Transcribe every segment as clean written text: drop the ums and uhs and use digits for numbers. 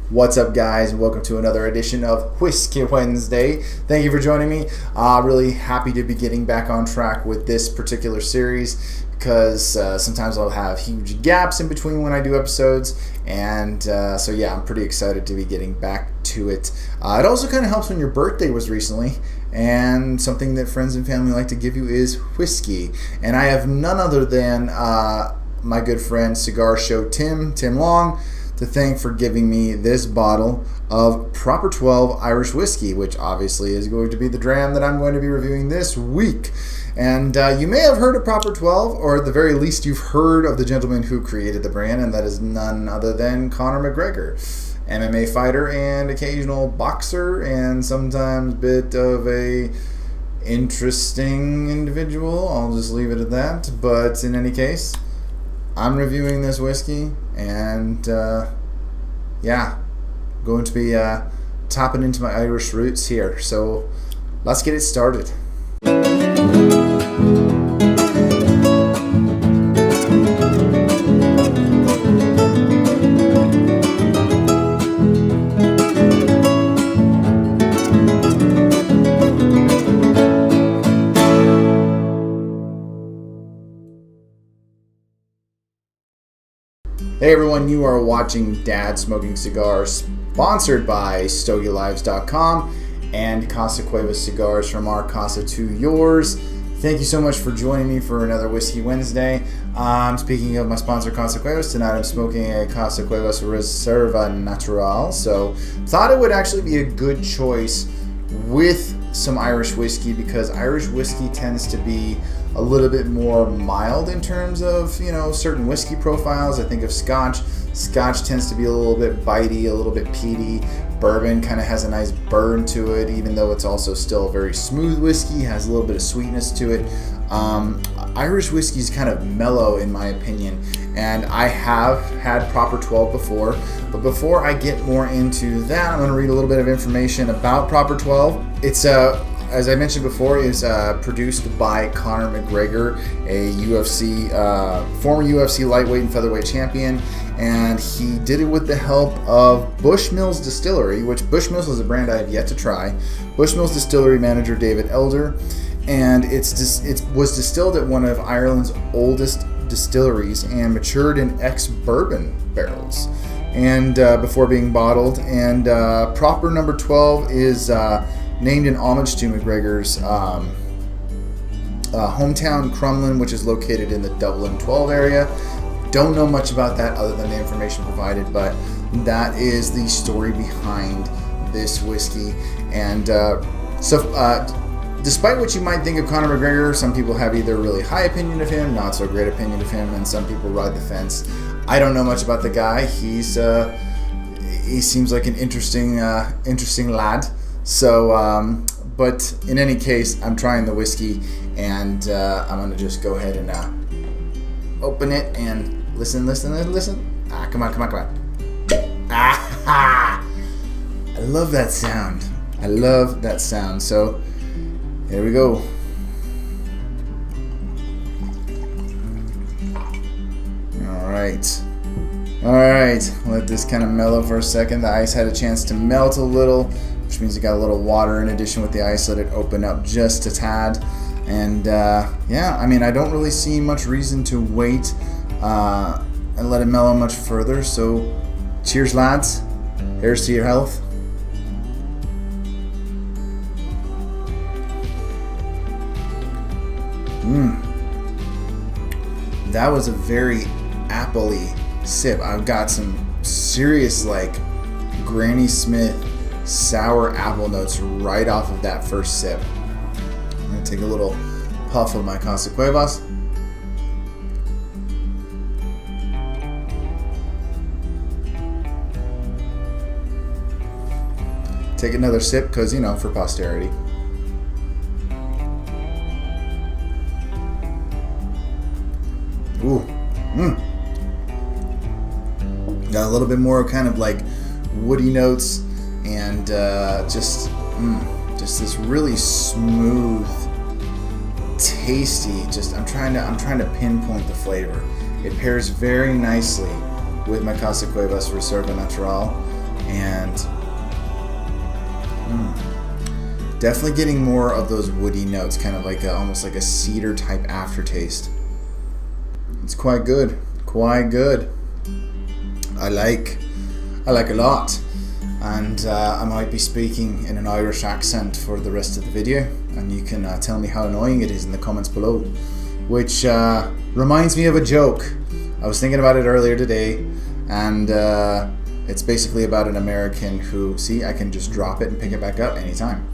What's up, guys, and welcome to another edition of Whiskey Wednesday. Thank you for joining me. Really happy to be getting back on track with this particular series because sometimes I'll have huge gaps in between when I do episodes, and so yeah, I'm pretty excited to be getting back to it. It also kind of helps when your birthday was recently, and something that friends and family like to give you is whiskey, and I have none other than my good friend Cigar Show Tim Long to thank for giving me this bottle of Proper 12 Irish whiskey, which obviously is going to be the dram that I'm going to be reviewing this week. And you may have heard of Proper 12, or at the very least you've heard of the gentleman who created the brand, and that is none other than Conor McGregor, MMA fighter and occasional boxer, and sometimes bit of a interesting individual. I'll just leave it at that. But in any case, I'm reviewing this whiskey, and yeah, going to be tapping into my Irish roots here. So let's get it started. Hey everyone, you are watching Dad Smoking Cigars, sponsored by StogieLives.com and Casa Cuevas Cigars, from our Casa to yours. Thank you so much for joining me for another Whiskey Wednesday. Speaking of my sponsor, Casa Cuevas, tonight I'm smoking a Casa Cuevas Reserva Natural, so thought it would actually be a good choice with some Irish whiskey, because Irish whiskey tends to be a little bit more mild in terms of, you know, certain whiskey profiles. I think of Scotch. Scotch tends to be a little bit bitey, a little bit peaty. Bourbon kind of has a nice burn to it, even though it's also still a very smooth whiskey, has a little bit of sweetness to it. Irish whiskey is kind of mellow in my opinion, and I have had Proper 12 before. But before I get more into that, I'm going to read a little bit of information about Proper 12. It's as I mentioned before, is produced by Conor McGregor, a former UFC lightweight and featherweight champion, and he did it with the help of Bushmills Distillery, which Bushmills is a brand I have yet to try. Bushmills Distillery manager David Elder, and it was distilled at one of Ireland's oldest distilleries and matured in ex-bourbon barrels, and before being bottled. And Proper Number 12 is named in homage to McGregor's hometown, Crumlin, which is located in the Dublin 12 area. Don't know much about that other than the information provided, but that is the story behind this whiskey. And despite what you might think of Conor McGregor, some people have either really high opinion of him, not so great opinion of him, and some people ride the fence. I don't know much about the guy. He seems like an interesting lad. So, but in any case, I'm trying the whiskey, and I'm going to just go ahead and open it and listen. Come on. Ah! I love that sound. So, here we go. All right. Let this kind of mellow for a second. The ice had a chance to melt a little, which means it got a little water in addition with the ice. Let it open up just a tad. And yeah, I mean, I don't really see much reason to wait and let it mellow much further. So cheers, lads. Here's to your health. That was a very appley sip. I've got some serious, like, Granny Smith sour apple notes right off of that first sip. I'm going to take a little puff of my Casa Cuevas. Take another sip because, you know, for posterity. Ooh. Got a little bit more kind of like woody notes, and just this really smooth, tasty. I'm trying to pinpoint the flavor. It pairs very nicely with my Casa Cuevas Reserva Natural, and definitely getting more of those woody notes, kind of like almost like a cedar type aftertaste. It's quite good, quite good. I like a lot, and I might be speaking in an Irish accent for the rest of the video, and you can tell me how annoying it is in the comments below, which reminds me of a joke. I was thinking about it earlier today, and it's basically about an American who, see, I can just drop it and pick it back up anytime.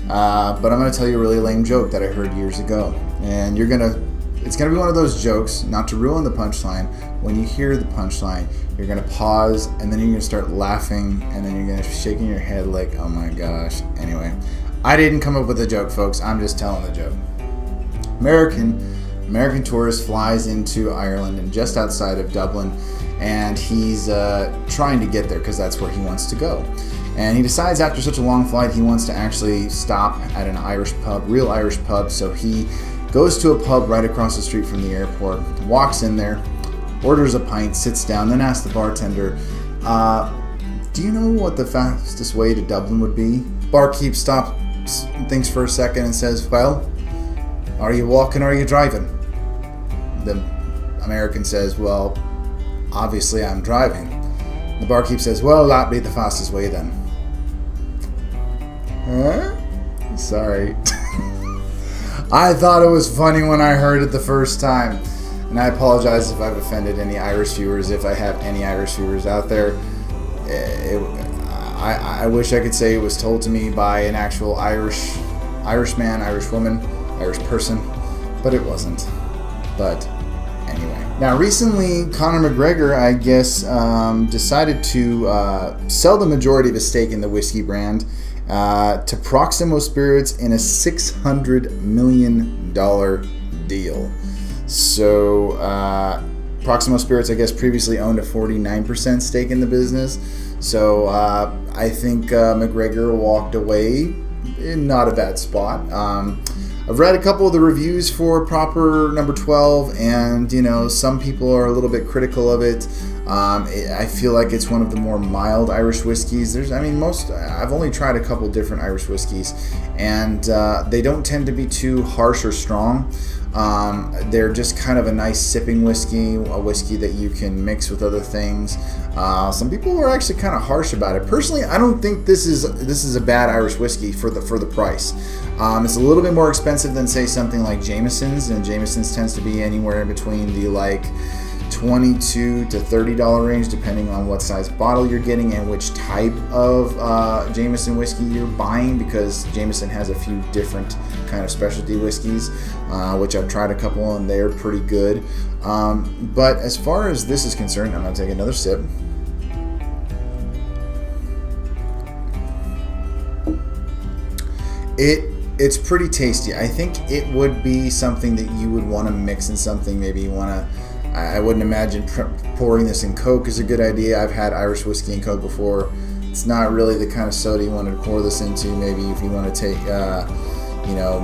But I'm going to tell you a really lame joke that I heard years ago, and it's going to be one of those jokes, not to ruin the punchline. When you hear the punchline, you're going to pause, and then you're going to start laughing, and then you're going to be shaking your head like, oh my gosh. Anyway, I didn't come up with a joke, folks. I'm just telling the joke. American tourist flies into Ireland and just outside of Dublin, and he's trying to get there because that's where he wants to go. And he decides after such a long flight he wants to actually stop at an Irish pub, real Irish pub. So he goes to a pub right across the street from the airport, walks in there, orders a pint, sits down, then asks the bartender, do you know what the fastest way to Dublin would be? Barkeep stops, thinks for a second, and says, well, are you walking or are you driving? The American says, well, obviously I'm driving. The barkeep says, well, that'd be the fastest way then. Huh? Sorry. I thought it was funny when I heard it the first time. And I apologize if I've offended any Irish viewers, if I have any Irish viewers out there. I wish I could say it was told to me by an actual Irishman, Irish woman, Irish person, but it wasn't. But anyway. Now, recently, Conor McGregor, I guess, decided to sell the majority of his stake in the whiskey brand to Proximo Spirits in a $600 million deal. So, Proximo Spirits, I guess, previously owned a 49% stake in the business. So, I think McGregor walked away in not a bad spot. I've read a couple of the reviews for Proper Number 12, and some people are a little bit critical of it. I feel like it's one of the more mild Irish whiskeys. I've only tried a couple different Irish whiskeys, and they don't tend to be too harsh or strong. They're just kind of a nice sipping whiskey, a whiskey that you can mix with other things. Some people are actually kind of harsh about it. Personally, I don't think this is a bad Irish whiskey for the price. It's a little bit more expensive than, say, something like Jameson's, and Jameson's tends to be anywhere in between the $22 to $30 range, depending on what size bottle you're getting and which type of Jameson whiskey you're buying, because Jameson has a few different kind of specialty whiskeys, which I've tried a couple and they're pretty good. But as far as this is concerned, I'm going to take another sip. It's pretty tasty. I think it would be something that you would want to mix in something. Maybe you want to, I wouldn't imagine pouring this in Coke is a good idea. I've had Irish whiskey and Coke before. It's not really the kind of soda you want to pour this into. Maybe if you want to take,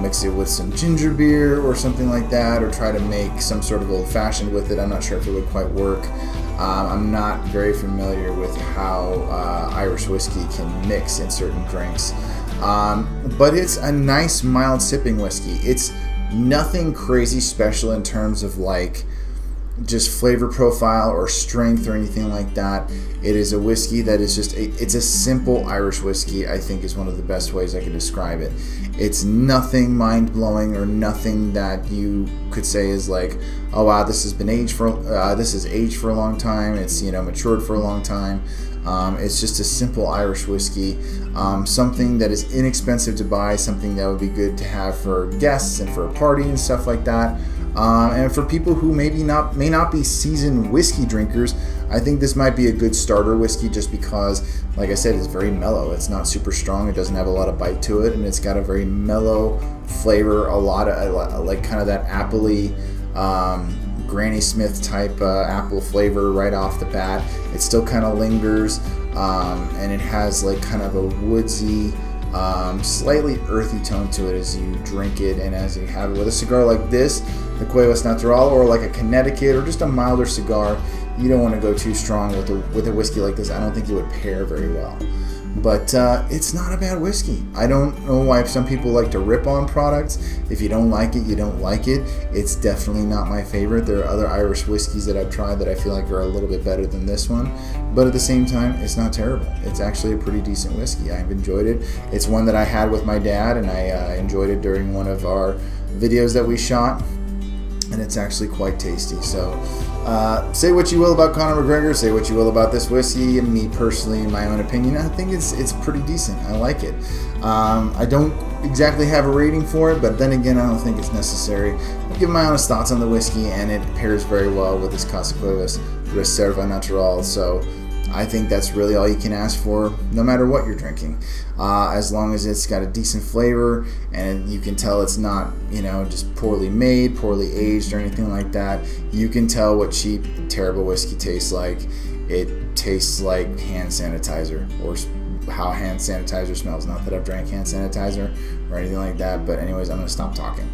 mix it with some ginger beer or something like that, or try to make some sort of old fashioned with it. I'm not sure if it would quite work. I'm not very familiar with how Irish whiskey can mix in certain drinks. But it's a nice mild sipping whiskey. It's nothing crazy special in terms of just flavor profile or strength or anything like that. It is a whiskey that is it's a simple Irish whiskey, I think, is one of the best ways I can describe it. It's nothing mind-blowing or nothing that you could say is oh wow, this is aged for a long time. It's matured for a long time. It's just a simple Irish whiskey, something that is inexpensive to buy, something that would be good to have for guests and for a party and stuff like that. And for people who may not be seasoned whiskey drinkers, I think this might be a good starter whiskey, just because, like I said, it's very mellow. It's not super strong. It doesn't have a lot of bite to it, and it's got a very mellow flavor. A lot of kind of that appley, Granny Smith type apple flavor right off the bat. It still kind of lingers, and it has kind of a woodsy, slightly earthy tone to it as you drink it and as you have it with a cigar like this, the Cuevas Natural, or like a Connecticut or just a milder cigar. you don't want to go too strong with a whiskey like this. I don't think it would pair very well. But it's not a bad whiskey. I don't know why some people like to rip on products. If you don't like it, you don't like it. It's definitely not my favorite. There are other Irish whiskeys that I've tried that I feel like are a little bit better than this one. But at the same time, it's not terrible. It's actually a pretty decent whiskey. I've enjoyed it. It's one that I had with my dad, and I enjoyed it during one of our videos that we shot. And it's actually quite tasty. So say what you will about Conor McGregor, say what you will about this whiskey, and me personally, in my own opinion, I think it's pretty decent. I like it. I don't exactly have a rating for it, but then again, I don't think it's necessary. I'll give my honest thoughts on the whiskey, and it pairs very well with this Casa Cuevas Reserva Natural. So I think that's really all you can ask for, no matter what you're drinking. As long as it's got a decent flavor and you can tell it's not, just poorly made, poorly aged, or anything like that. You can tell what cheap, terrible whiskey tastes like. It tastes like hand sanitizer, or how hand sanitizer smells. Not that I've drank hand sanitizer or anything like that, but anyways, I'm going to stop talking.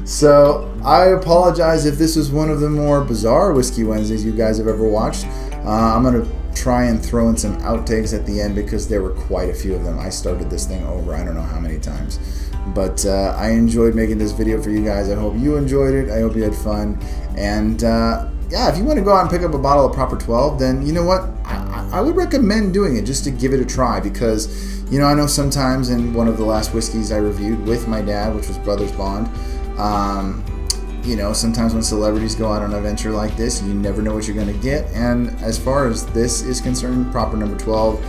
So I apologize if this was one of the more bizarre Whiskey Wednesdays you guys have ever watched. I'm going to try and throw in some outtakes at the end because there were quite a few of them. I started this thing over I don't know how many times. But I enjoyed making this video for you guys. I hope you enjoyed it. I hope you had fun. And yeah, if you want to go out and pick up a bottle of Proper 12, then you know what? I would recommend doing it just to give it a try, because I know sometimes in one of the last whiskeys I reviewed with my dad, which was Brothers Bond, sometimes when celebrities go out on a venture like this, you never know what you're going to get. And as far as this is concerned, Proper number 12,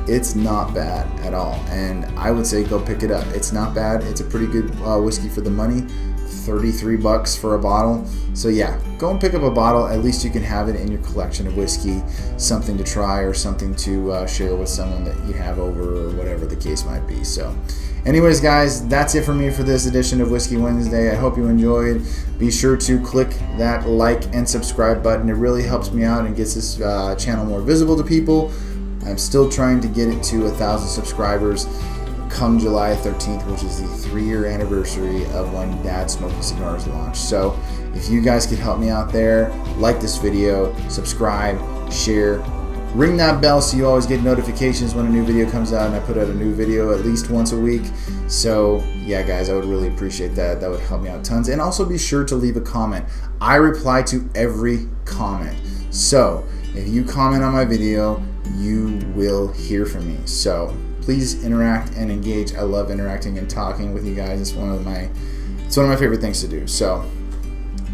it's not bad at all. And I would say go pick it up. It's not bad. It's a pretty good whiskey for the money. $33 for a bottle. So yeah, go and pick up a bottle. At least you can have it in your collection of whiskey, something to try or something to share with someone that you have over, or whatever the case might be. So anyways, guys, that's it for me for this edition of Whiskey Wednesday. I hope you enjoyed. Be sure to click that like and subscribe button. It really helps me out and gets this channel more visible to people. I'm still trying to get it to 1,000 subscribers come July 13th, which is the 3-year anniversary of when Dad Smoking Cigars launched. So if you guys could help me out there, like this video, subscribe, share, ring that bell so you always get notifications when a new video comes out, and I put out a new video at least once a week. So yeah, guys, I would really appreciate that. That would help me out tons. And also be sure to leave a comment. I reply to every comment. So if you comment on my video, you will hear from me. So please interact and engage. I love interacting and talking with you guys. It's one of my favorite things to do. So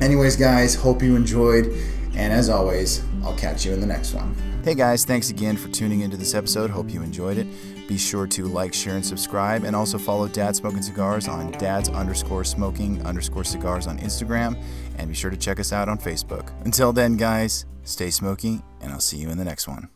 anyways, guys, hope you enjoyed, and as always, I'll catch you in the next one. Hey guys, thanks again for tuning into this episode. Hope you enjoyed it. Be sure to like, share, and subscribe, and also follow Dad Smoking Cigars on dads_smoking_cigars on Instagram, and be sure to check us out on Facebook. Until then, guys, stay smoky, and I'll see you in the next one.